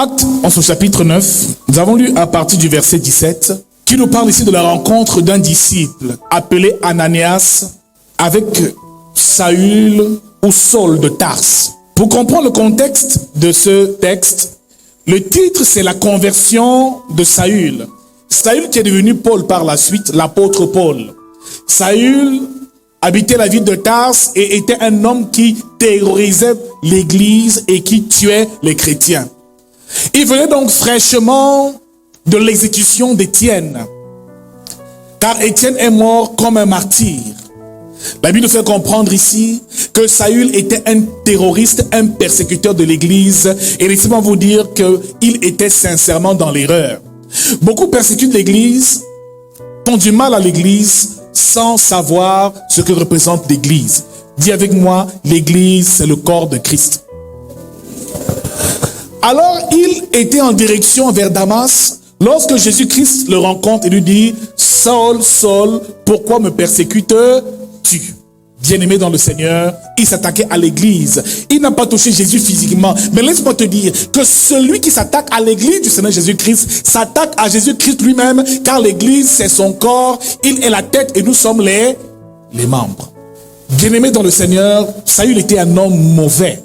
Actes en son chapitre 9, nous avons lu à partir du verset 17, qui nous parle ici de la rencontre d'un disciple appelé Ananias avec Saül ou Saul de Tarse. Pour comprendre le contexte de ce texte, le titre c'est la conversion de Saül. Saül qui est devenu Paul par la suite, l'apôtre Paul. Saül habitait la ville de Tarse et était un homme qui terrorisait l'église et qui tuait les chrétiens. Il venait donc fraîchement de l'exécution d'Étienne, car Étienne est mort comme un martyr. La Bible nous fait comprendre ici que Saül était un terroriste, un persécuteur de l'église, et laissez-moi vous dire qu'il était sincèrement dans l'erreur. Beaucoup persécutent l'église, font du mal à l'église, sans savoir ce que représente l'église. Dis avec moi, l'église c'est le corps de Christ. Alors il était en direction vers Damas, lorsque Jésus-Christ le rencontre et lui dit, Saul, Saul, pourquoi me persécutes-tu? Bien-aimé dans le Seigneur, il s'attaquait à l'église. Il n'a pas touché Jésus physiquement. Mais laisse-moi te dire que celui qui s'attaque à l'église du Seigneur Jésus-Christ s'attaque à Jésus-Christ lui-même, car l'église c'est son corps, il est la tête et nous sommes les membres. Bien-aimé dans le Seigneur, Saül était un homme mauvais,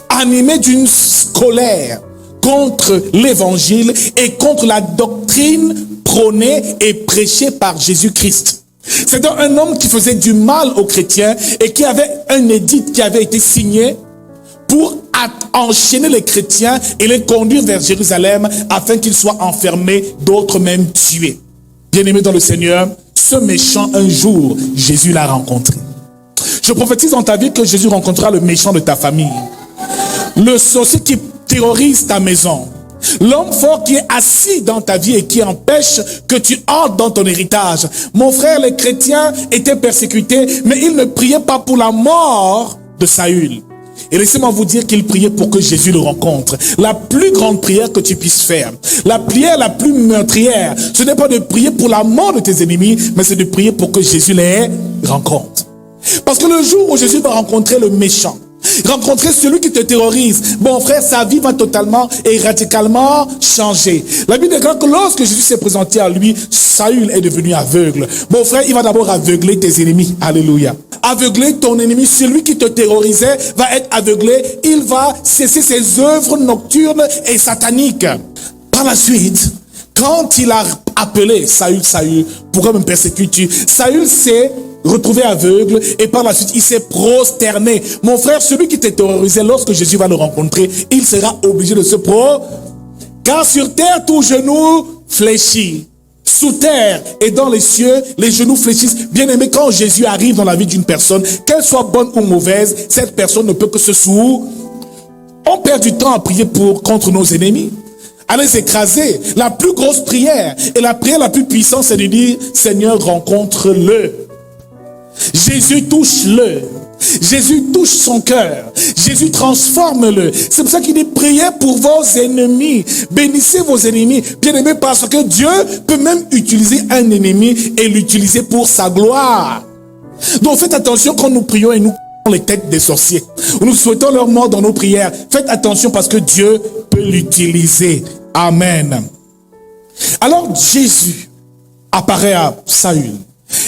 animé d'une colère contre l'évangile et contre la doctrine prônée et prêchée par Jésus-Christ. C'était un homme qui faisait du mal aux chrétiens et qui avait un édit qui avait été signé pour enchaîner les chrétiens et les conduire vers Jérusalem afin qu'ils soient enfermés, d'autres même tués. Bien-aimé dans le Seigneur, ce méchant un jour, Jésus l'a rencontré. Je prophétise dans ta vie que Jésus rencontrera le méchant de ta famille, le sorcier qui terrorise ta maison, l'homme fort qui est assis dans ta vie et qui empêche que tu entres dans ton héritage. Mon frère, les chrétiens étaient persécutés, mais ils ne priaient pas pour la mort de Saül. Et laissez-moi vous dire qu'ils priaient pour que Jésus le rencontre. La plus grande prière que tu puisses faire, la prière la plus meurtrière, ce n'est pas de prier pour la mort de tes ennemis, mais c'est de prier pour que Jésus les rencontre. Parce que le jour où Jésus va rencontrer le méchant, rencontrer celui qui te terrorise, mon frère, sa vie va totalement et radicalement changer. La Bible déclare que lorsque Jésus s'est présenté à lui, Saül est devenu aveugle. Mon frère, il va d'abord aveugler tes ennemis. Alléluia. Aveugler ton ennemi, celui qui te terrorisait va être aveuglé. Il va cesser ses œuvres nocturnes et sataniques. Par la suite, quand il a appelé Saül, Saül, pourquoi me persécutes-tu? Saül s'est retrouvé aveugle et par la suite il s'est prosterné. Mon frère, celui qui te terrorisait, lorsque Jésus va le rencontrer, il sera obligé de se car sur terre tout genou fléchit. Sous terre et dans les cieux, les genoux fléchissent. Bien aimé, quand Jésus arrive dans la vie d'une personne, qu'elle soit bonne ou mauvaise, cette personne ne peut que se On perd du temps à prier contre nos ennemis, à les écraser. La plus grosse prière et la prière la plus puissante, c'est de dire, Seigneur, rencontre-le. Jésus touche-le. Jésus touche son cœur. Jésus transforme-le. C'est pour ça qu'il dit, priez pour vos ennemis. Bénissez vos ennemis. Bien aimé, parce que Dieu peut même utiliser un ennemi et l'utiliser pour sa gloire. Donc faites attention quand nous prions et nous les têtes des sorciers. Nous souhaitons leur mort dans nos prières. Faites attention parce que Dieu peut l'utiliser. Amen. Alors Jésus apparaît à Saül.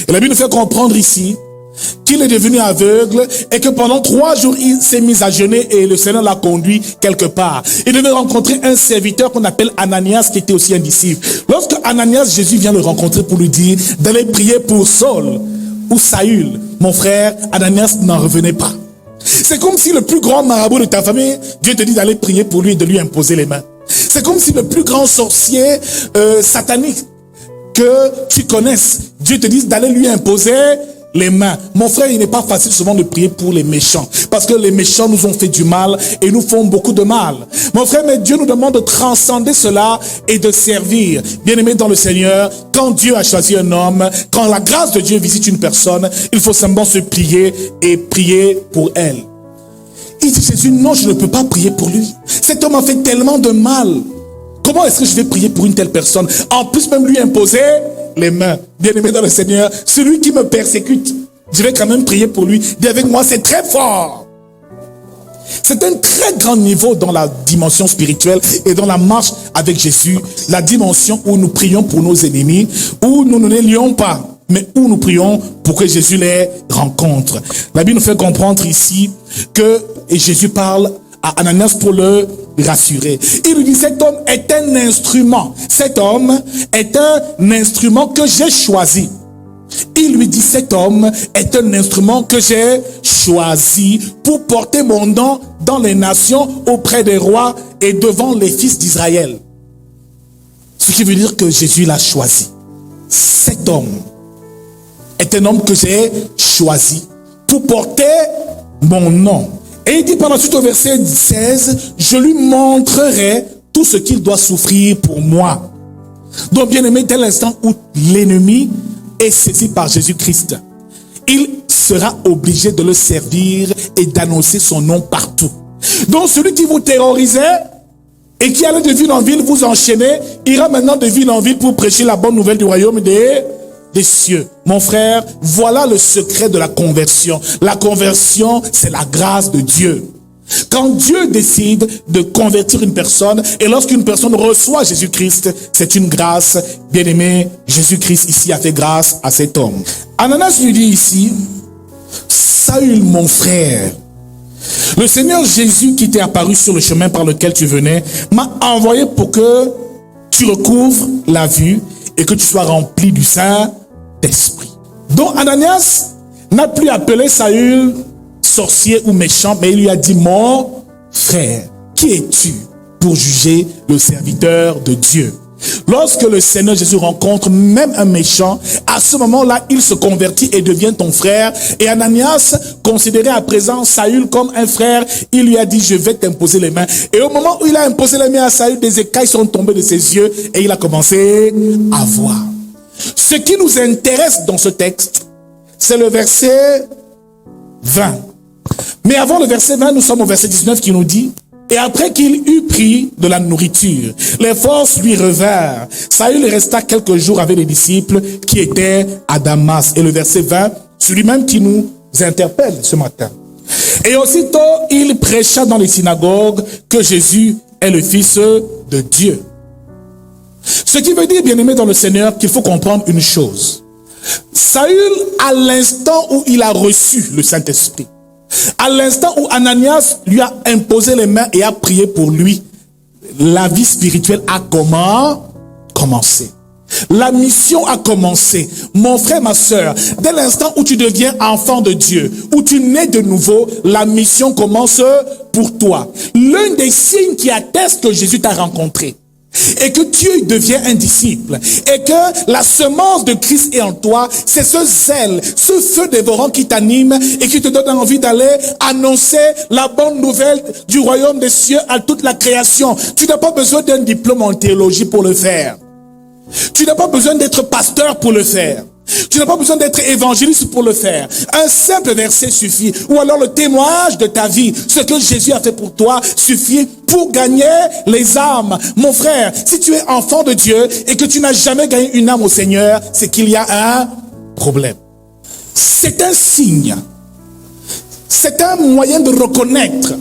Et la Bible nous fait comprendre ici qu'il est devenu aveugle et que pendant 3 jours, il s'est mis à jeûner et le Seigneur l'a conduit quelque part. Il devait rencontrer un serviteur qu'on appelle Ananias qui était aussi un disciple. Lorsque Ananias, Jésus vient le rencontrer pour lui dire d'aller prier pour Saul ou Saül, mon frère, Ananias n'en revenait pas. C'est comme si le plus grand marabout de ta famille, Dieu te dit d'aller prier pour lui et de lui imposer les mains. C'est comme si le plus grand sorcier satanique que tu connaisses, Dieu te dit d'aller lui imposer les mains. Mon frère, il n'est pas facile souvent de prier pour les méchants, parce que les méchants nous ont fait du mal et nous font beaucoup de mal. Mon frère, mais Dieu nous demande de transcender cela et de servir. Bien-aimé dans le Seigneur, quand Dieu a choisi un homme, quand la grâce de Dieu visite une personne, il faut simplement se plier et prier pour elle. Il dit, Jésus, non, je ne peux pas prier pour lui. Cet homme a fait tellement de mal. Comment est-ce que je vais prier pour une telle personne? En plus, même lui imposer les mains. Bien-aimé dans le Seigneur, celui qui me persécute, je vais quand même prier pour lui. Dis avec moi, c'est très fort. C'est un très grand niveau dans la dimension spirituelle et dans la marche avec Jésus, la dimension où nous prions pour nos ennemis, où nous ne les lions pas, mais où nous prions pour que Jésus les rencontre. La Bible nous fait comprendre ici que Jésus parle à Ananias pour le rassurer. Il lui dit, cet homme est un instrument. Cet homme est un instrument que j'ai choisi. Il lui dit, cet homme est un instrument que j'ai choisi pour porter mon nom dans les nations, auprès des rois et devant les fils d'Israël. Ce qui veut dire que Jésus l'a choisi. Cet homme est un homme que j'ai choisi pour porter mon nom. Et il dit par la suite au verset 16, je lui montrerai tout ce qu'il doit souffrir pour moi. Donc bien aimé, dès l'instant où l'ennemi est saisi par Jésus-Christ, il sera obligé de le servir et d'annoncer son nom partout. Donc celui qui vous terrorisait et qui allait de ville en ville vous enchaîner, ira maintenant de ville en ville pour prêcher la bonne nouvelle du royaume des cieux. Mon frère, voilà le secret de la conversion. La conversion, c'est la grâce de Dieu. Quand Dieu décide de convertir une personne, et lorsqu'une personne reçoit Jésus-Christ, c'est une grâce. Bien-aimé, Jésus-Christ ici a fait grâce à cet homme. Ananias lui dit ici, Saül, mon frère, le Seigneur Jésus qui t'est apparu sur le chemin par lequel tu venais, m'a envoyé pour que tu recouvres la vue et que tu sois rempli du Saint-Esprit. Donc Ananias n'a plus appelé Saül sorcier ou méchant, mais il lui a dit, mon frère, qui es-tu pour juger le serviteur de Dieu? Lorsque le Seigneur Jésus rencontre même un méchant, à ce moment-là, il se convertit et devient ton frère. Et Ananias considérait à présent Saül comme un frère. Il lui a dit, je vais t'imposer les mains. Et au moment où il a imposé les mains à Saül, des écailles sont tombées de ses yeux et il a commencé à voir. Ce qui nous intéresse dans ce texte, c'est le verset 20. Mais avant le verset 20, nous sommes au verset 19 qui nous dit, et après qu'il eut pris de la nourriture, les forces lui revinrent. Saül resta quelques jours avec les disciples qui étaient à Damas. Et le verset 20, celui-même qui nous interpelle ce matin. Et aussitôt, il prêcha dans les synagogues que Jésus est le Fils de Dieu. Ce qui veut dire, bien-aimé dans le Seigneur, qu'il faut comprendre une chose. Saül, à l'instant où il a reçu le Saint-Esprit, à l'instant où Ananias lui a imposé les mains et a prié pour lui, la vie spirituelle a commencé. La mission a commencé. Mon frère, ma soeur, dès l'instant où tu deviens enfant de Dieu, où tu nais de nouveau, la mission commence pour toi. L'un des signes qui atteste que Jésus t'a rencontré, et que tu deviens un disciple, et que la semence de Christ est en toi, c'est ce zèle, ce feu dévorant qui t'anime et qui te donne envie d'aller annoncer la bonne nouvelle du royaume des cieux à toute la création. Tu n'as pas besoin d'un diplôme en théologie pour le faire. Tu n'as pas besoin d'être pasteur pour le faire. Tu n'as pas besoin d'être évangéliste pour le faire. Un simple verset suffit. Ou alors le témoignage de ta vie. Ce que Jésus a fait pour toi suffit pour gagner les âmes. Mon frère, si tu es enfant de Dieu et que tu n'as jamais gagné une âme au Seigneur, c'est qu'il y a un problème. C'est un signe. C'est un moyen de reconnaître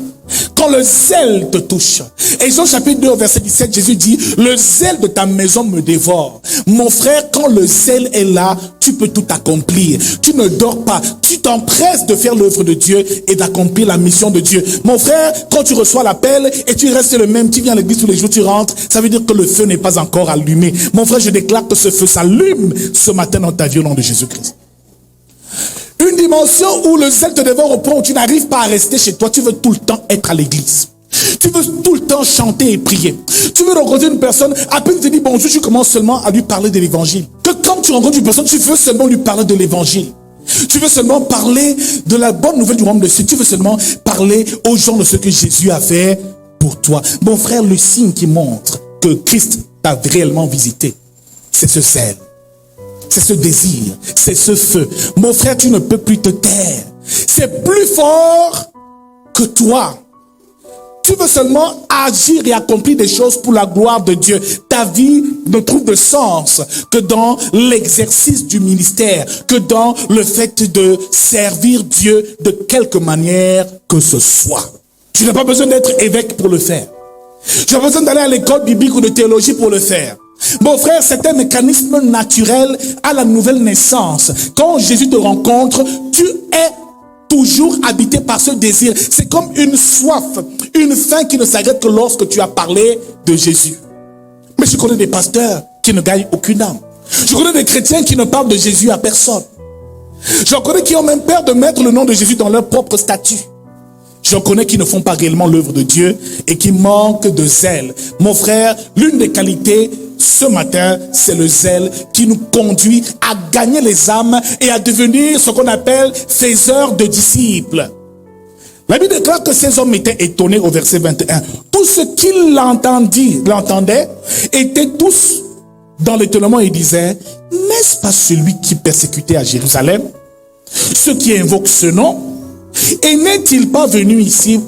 quand le zèle te touche. Et Jean chapitre 2 verset 17, Jésus dit, le zèle de ta maison me dévore. Mon frère, quand le zèle est là, tu peux tout accomplir. Tu ne dors pas. Tu t'empresses de faire l'œuvre de Dieu et d'accomplir la mission de Dieu. Mon frère, quand tu reçois l'appel et tu restes le même, tu viens à l'église tous les jours, tu rentres, ça veut dire que le feu n'est pas encore allumé. Mon frère, je déclare que ce feu s'allume ce matin dans ta vie au nom de Jésus-Christ. Une dimension où le zèle te dévore au point où tu n'arrives pas à rester chez toi. Tu veux tout le temps être à l'église. Tu veux tout le temps chanter et prier. Tu veux rencontrer une personne, à peine tu dis bonjour, tu commences seulement à lui parler de l'évangile. Que quand tu rencontres une personne, tu veux seulement lui parler de l'évangile. Tu veux seulement parler de la bonne nouvelle du royaume de Dieu. Tu veux seulement parler aux gens de ce que Jésus a fait pour toi. Mon frère, le signe qui montre que Christ t'a réellement visité, c'est ce zèle. C'est ce désir, c'est ce feu. Mon frère, tu ne peux plus te taire. C'est plus fort que toi. Tu veux seulement agir et accomplir des choses pour la gloire de Dieu. Ta vie ne trouve de sens que dans l'exercice du ministère, que dans le fait de servir Dieu de quelque manière que ce soit. Tu n'as pas besoin d'être évêque pour le faire. Tu n'as pas besoin d'aller à l'école biblique ou de théologie pour le faire. Mon frère, c'est un mécanisme naturel à la nouvelle naissance. Quand Jésus te rencontre, tu es toujours habité par ce désir. C'est comme une soif, une faim qui ne s'arrête que lorsque tu as parlé de Jésus. Mais je connais des pasteurs qui ne gagnent aucune âme. Je connais des chrétiens qui ne parlent de Jésus à personne. J'en connais qui ont même peur de mettre le nom de Jésus dans leur propre statut. J'en connais qui ne font pas réellement l'œuvre de Dieu et qui manquent de zèle. Mon frère, l'une des qualités ce matin, c'est le zèle qui nous conduit à gagner les âmes et à devenir ce qu'on appelle faiseurs de disciples. La Bible déclare que ces hommes étaient étonnés au verset 21. Tous ceux qui l'entendaient étaient tous dans l'étonnement et disaient, n'est-ce pas celui qui persécutait à Jérusalem, ceux qui invoquent ce nom? Et n'est-il pas venu ici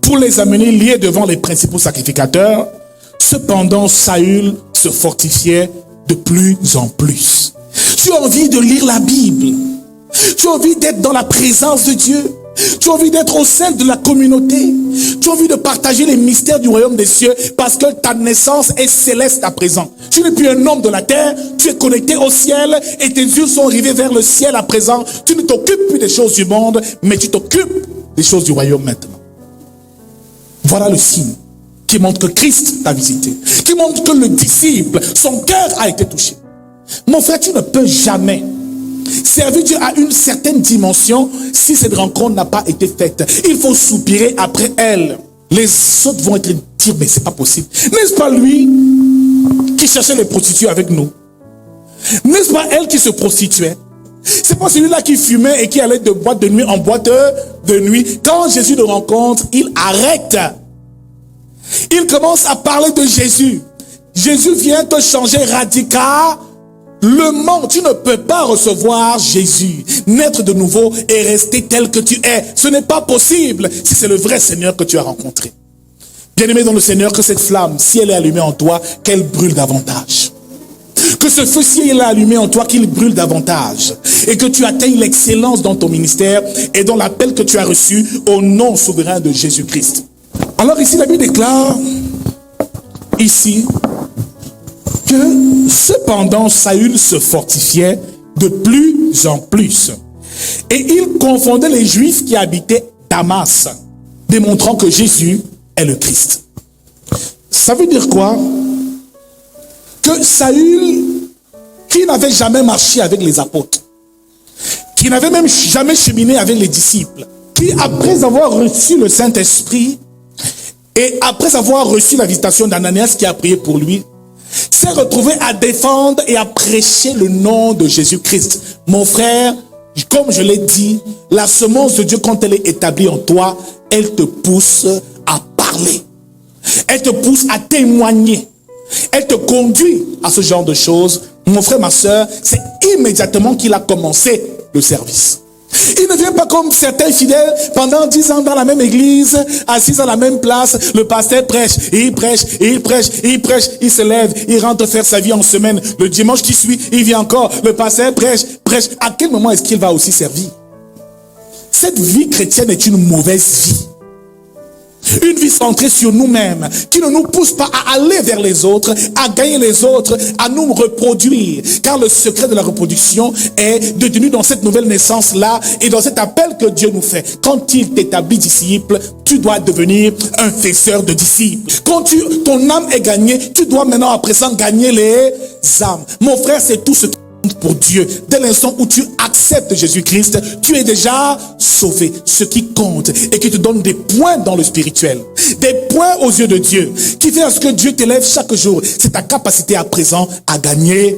pour les amener liés devant les principaux sacrificateurs? Cependant, Saül se fortifiait de plus en plus. Tu as envie de lire la Bible. Tu as envie d'être dans la présence de Dieu. Tu as envie d'être au sein de la communauté. Tu as envie de partager les mystères du royaume des cieux parce que ta naissance est céleste à présent. Tu n'es plus un homme de la terre, tu es connecté au ciel et tes yeux sont rivés vers le ciel à présent. Tu ne t'occupes plus des choses du monde, mais tu t'occupes des choses du royaume maintenant. Voilà le signe qui montre que Christ t'a visité, qui montre que le disciple, son cœur a été touché. Mon frère, tu ne peux jamais servir Dieu à une certaine dimension si cette rencontre n'a pas été faite. Il faut soupirer après elle. Les autres vont être dire, mais c'est pas possible. N'est-ce pas lui qui cherchait les prostituées avec nous? N'est-ce pas elle qui se prostituait? C'est pas celui-là qui fumait et qui allait de boîte de nuit en boîte de nuit. Quand Jésus le rencontre, il arrête. Il commence à parler de Jésus. Jésus vient te changer radicalement. Tu ne peux pas recevoir Jésus, naître de nouveau et rester tel que tu es. Ce n'est pas possible si c'est le vrai Seigneur que tu as rencontré. Bien-aimé dans le Seigneur, que cette flamme, si elle est allumée en toi, qu'elle brûle davantage. Que ce feu, si il est allumé en toi, qu'il brûle davantage. Et que tu atteignes l'excellence dans ton ministère et dans l'appel que tu as reçu au nom souverain de Jésus-Christ. Alors ici, la Bible déclare, ici, que cependant Saül se fortifiait de plus en plus. Et il confondait les Juifs qui habitaient Damas, démontrant que Jésus est le Christ. Ça veut dire quoi? Que Saül, qui n'avait jamais marché avec les apôtres, qui n'avait même jamais cheminé avec les disciples, qui après avoir reçu le Saint-Esprit, et après avoir reçu la visitation d'Ananias qui a prié pour lui, s'est retrouvé à défendre et à prêcher le nom de Jésus-Christ. Mon frère, comme je l'ai dit, la semence de Dieu, quand elle est établie en toi, elle te pousse à parler. Elle te pousse à témoigner. Elle te conduit à ce genre de choses. Mon frère, ma soeur, c'est immédiatement qu'il a commencé le service. Il ne vient pas comme certains fidèles pendant 10 ans dans la même église, assis à la même place. Le pasteur prêche, et il prêche, et il prêche, et il prêche. Il se lève, il rentre faire sa vie en semaine. Le dimanche qui suit, il vient encore. Le pasteur prêche, prêche. À quel moment est-ce qu'il va aussi servir? Cette vie chrétienne est une mauvaise vie. Une vie centrée sur nous-mêmes, qui ne nous pousse pas à aller vers les autres, à gagner les autres, à nous reproduire. Car le secret de la reproduction est détenu dans cette nouvelle naissance-là et dans cet appel que Dieu nous fait. Quand il t'établit disciple, tu dois devenir un faiseur de disciples. Quand ton âme est gagnée, tu dois maintenant à présent gagner les âmes. Mon frère, c'est tout ce qui pour Dieu. Dès l'instant où tu acceptes Jésus-Christ, tu es déjà sauvé. Ce qui compte et qui te donne des points dans le spirituel, des points aux yeux de Dieu, qui fait à ce que Dieu t'élève chaque jour. C'est ta capacité à présent à gagner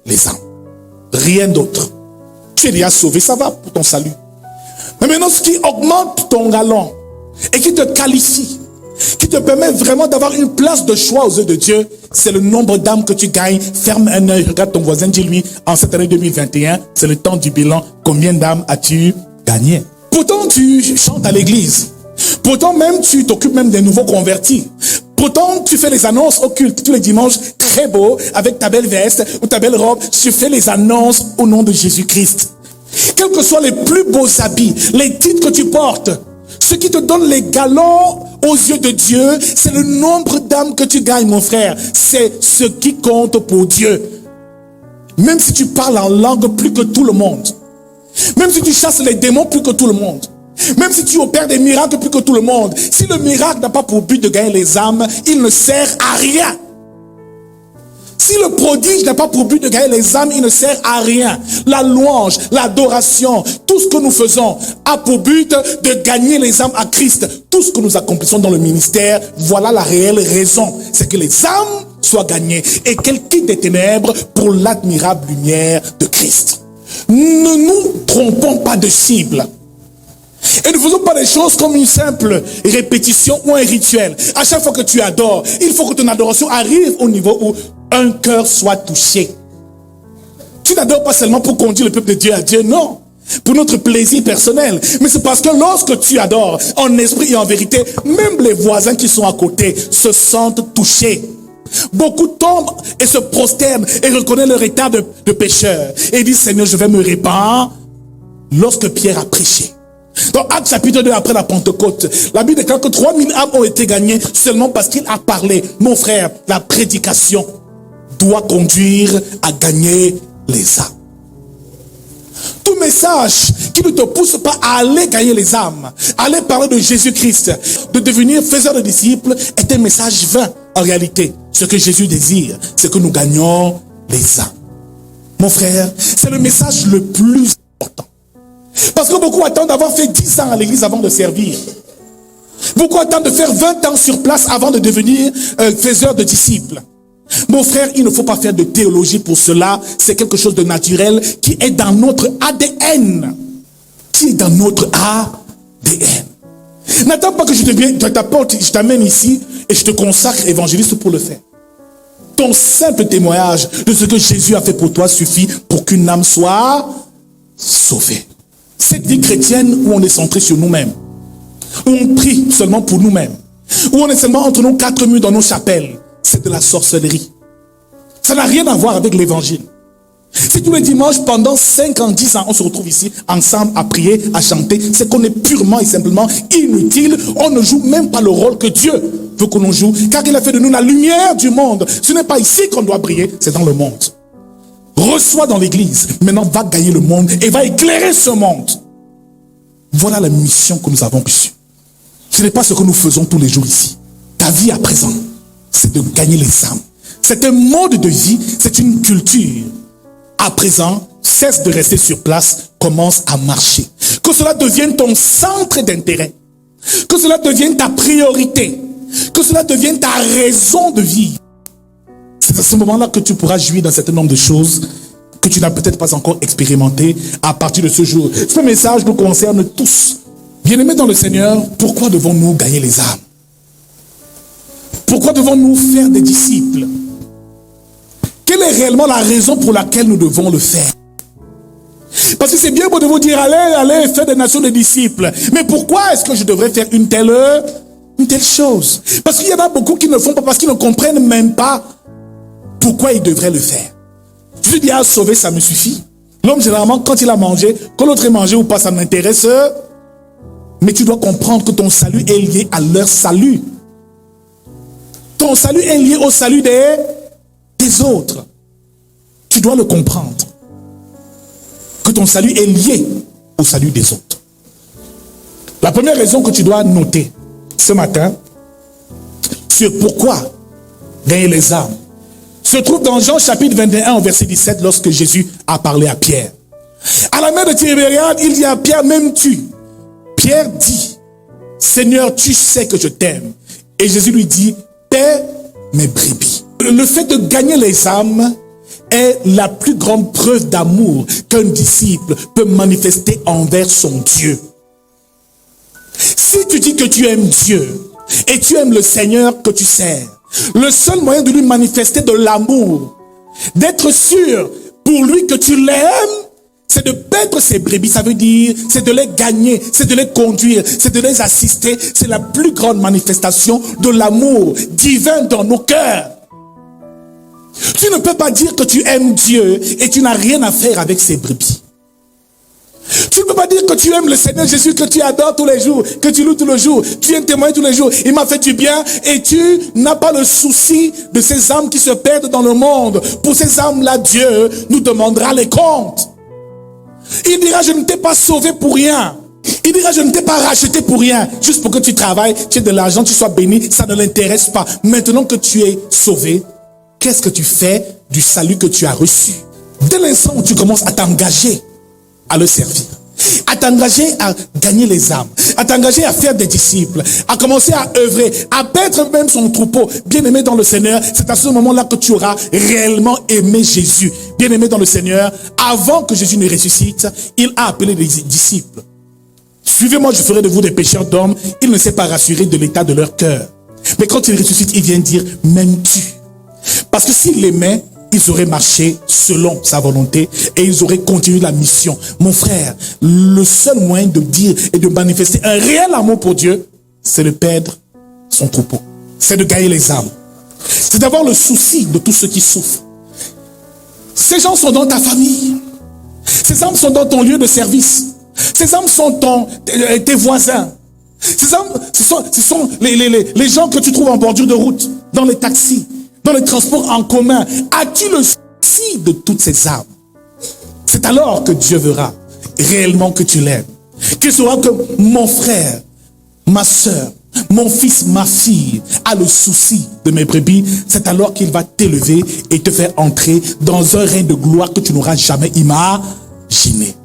les âmes. Rien d'autre. Tu es déjà sauvé, ça va pour ton salut. Mais maintenant, ce qui augmente ton galon et qui te qualifie, qui te permet vraiment d'avoir une place de choix aux yeux de Dieu, c'est le nombre d'âmes que tu gagnes. Ferme un œil, regarde ton voisin, dis-lui, en cette année 2021, c'est le temps du bilan. Combien d'âmes as-tu gagné? Pourtant, tu chantes à l'église. Pourtant, même, tu t'occupes même des nouveaux convertis. Pourtant, tu fais les annonces occultes tous les dimanches, très beau, avec ta belle veste ou ta belle robe. Tu fais les annonces au nom de Jésus-Christ. Quels que soient les plus beaux habits, les titres que tu portes, Ce qui te donne les galons aux yeux de Dieu, c'est le nombre d'âmes que tu gagnes, mon frère. C'est ce qui compte pour Dieu. Même si tu parles en langue plus que tout le monde, même si tu chasses les démons plus que tout le monde, même si tu opères des miracles plus que tout le monde, si le miracle n'a pas pour but de gagner les âmes, il ne sert à rien. Si le prodige n'a pas pour but de gagner les âmes, il ne sert à rien. La louange, l'adoration, tout ce que nous faisons a pour but de gagner les âmes à Christ. Tout ce que nous accomplissons dans le ministère, voilà la réelle raison. C'est que les âmes soient gagnées et qu'elles quittent des ténèbres pour l'admirable lumière de Christ. Ne nous trompons pas de cible. Et ne faisons pas les choses comme une simple répétition ou un rituel. À chaque fois que tu adores, il faut que ton adoration arrive au niveau où un cœur soit touché. Tu n'adores pas seulement pour conduire le peuple de Dieu à Dieu, non. Pour notre plaisir personnel. Mais c'est parce que lorsque tu adores, en esprit et en vérité, même les voisins qui sont à côté se sentent touchés. Beaucoup tombent et se prosternent et reconnaissent leur état de pécheur. Et disent, Seigneur, je vais me répandre. Lorsque Pierre a prêché. Dans Actes chapitre 2, après la Pentecôte, la Bible déclare que 3000 âmes ont été gagnées seulement parce qu'il a parlé. Mon frère, la prédication doit conduire à gagner les âmes. Tout message qui ne te pousse pas à aller gagner les âmes, à aller parler de Jésus-Christ, de devenir faiseur de disciples, est un message vain. En réalité, ce que Jésus désire, c'est que nous gagnions les âmes. Mon frère, c'est le message le plus important. Parce que beaucoup attendent d'avoir fait 10 ans à l'église avant de servir. Beaucoup attendent de faire 20 ans sur place avant de devenir faiseur de disciples. Mon frère, il ne faut pas faire de théologie pour cela. C'est quelque chose de naturel qui est dans notre ADN. Qui est dans notre ADN. N'attends pas que je t'amène ici et je te consacre évangéliste pour le faire. Ton simple témoignage de ce que Jésus a fait pour toi suffit pour qu'une âme soit sauvée. Cette vie chrétienne où on est centré sur nous-mêmes, où on prie seulement pour nous-mêmes, où on est seulement entre nos 4 murs dans nos chapelles, c'est de la sorcellerie. Ça n'a rien à voir avec l'évangile. Si tous les dimanches, pendant 5 ans, 10 ans, on se retrouve ici, ensemble, à prier, à chanter, c'est qu'on est purement et simplement inutile. On ne joue même pas le rôle que Dieu veut que l'on joue, car il a fait de nous la lumière du monde. Ce n'est pas ici qu'on doit briller, c'est dans le monde. Reçois dans l'église, maintenant va gagner le monde et va éclairer ce monde. Voilà la mission que nous avons reçue. Ce n'est pas ce que nous faisons tous les jours ici. Ta vie à présent, c'est de gagner les âmes. C'est un mode de vie, c'est une culture. À présent, cesse de rester sur place, commence à marcher. Que cela devienne ton centre d'intérêt. Que cela devienne ta priorité. Que cela devienne ta raison de vivre. C'est à ce moment-là que tu pourras jouir d'un certain nombre de choses que tu n'as peut-être pas encore expérimenté à partir de ce jour. Ce message nous concerne tous. Bien-aimés dans le Seigneur, pourquoi devons-nous gagner les âmes? Pourquoi devons-nous faire des disciples? Quelle est réellement la raison pour laquelle nous devons le faire? Parce que c'est bien beau de vous dire, allez faire des nations de disciples. Mais pourquoi est-ce que je devrais faire une telle chose? Parce qu'il y en a beaucoup qui ne le font pas parce qu'ils ne comprennent même pas pourquoi il devrait le faire. Je dis, sauver, ça me suffit. L'homme, généralement, quand il a mangé, quand l'autre est mangé ou pas, ça m'intéresse. Mais tu dois comprendre que ton salut est lié à leur salut. Ton salut est lié au salut des autres. Tu dois le comprendre. Que ton salut est lié au salut des autres. La première raison que tu dois noter ce matin, sur pourquoi gagner les âmes, se trouve dans Jean chapitre 21 au verset 17 lorsque Jésus a parlé à Pierre. À la mer de Tibériade, il dit à Pierre, m'aimes-tu? Pierre dit, Seigneur, tu sais que je t'aime. Et Jésus lui dit, paie mes brebis. Le fait de gagner les âmes est la plus grande preuve d'amour qu'un disciple peut manifester envers son Dieu. Si tu dis que tu aimes Dieu et tu aimes le Seigneur que tu sers, le seul moyen de lui manifester de l'amour, d'être sûr pour lui que tu l'aimes, c'est de paître ses brebis. Ça veut dire, c'est de les gagner, c'est de les conduire, c'est de les assister. C'est la plus grande manifestation de l'amour divin dans nos cœurs. Tu ne peux pas dire que tu aimes Dieu et tu n'as rien à faire avec ses brebis. Tu ne peux pas dire que tu aimes le Seigneur Jésus, que tu adores tous les jours, que tu loues tous les jours, tu viens témoigner tous les jours. Il m'a fait du bien et tu n'as pas le souci de ces âmes qui se perdent dans le monde. Pour ces âmes-là, Dieu nous demandera les comptes. Il dira, je ne t'ai pas sauvé pour rien. Il dira, je ne t'ai pas racheté pour rien. Juste pour que tu travailles, tu aies de l'argent, tu sois béni, ça ne l'intéresse pas. Maintenant que tu es sauvé, qu'est-ce que tu fais du salut que tu as reçu? Dès l'instant où tu commences à t'engager à le servir, à t'engager à gagner les âmes, à t'engager à faire des disciples, à commencer à œuvrer, à perdre même son troupeau, bien aimé dans le Seigneur, c'est à ce moment-là que tu auras réellement aimé Jésus. Bien aimé dans le Seigneur, avant que Jésus ne ressuscite, il a appelé les disciples. Suivez-moi, je ferai de vous des pécheurs d'hommes. Il ne s'est pas rassuré de l'état de leur cœur. Mais quand il ressuscite, il vient dire, m'aimes-tu? Parce que s'il l'aimait, ils auraient marché selon sa volonté et ils auraient continué la mission. Mon frère, le seul moyen de dire et de manifester un réel amour pour Dieu, c'est de perdre son troupeau. C'est de gagner les âmes. C'est d'avoir le souci de tous ceux qui souffrent. Ces gens sont dans ta famille. Ces âmes sont dans ton lieu de service. Ces âmes sont tes voisins. Ces âmes, ce sont les gens que tu trouves en bordure de route, dans les taxis, dans les transports en commun. As-tu le souci de toutes ces âmes? C'est alors que Dieu verra réellement que tu l'aimes. Qu'il saura que mon frère, ma soeur, mon fils, ma fille a le souci de mes brebis. C'est alors qu'il va t'élever et te faire entrer dans un règne de gloire que tu n'auras jamais imaginé.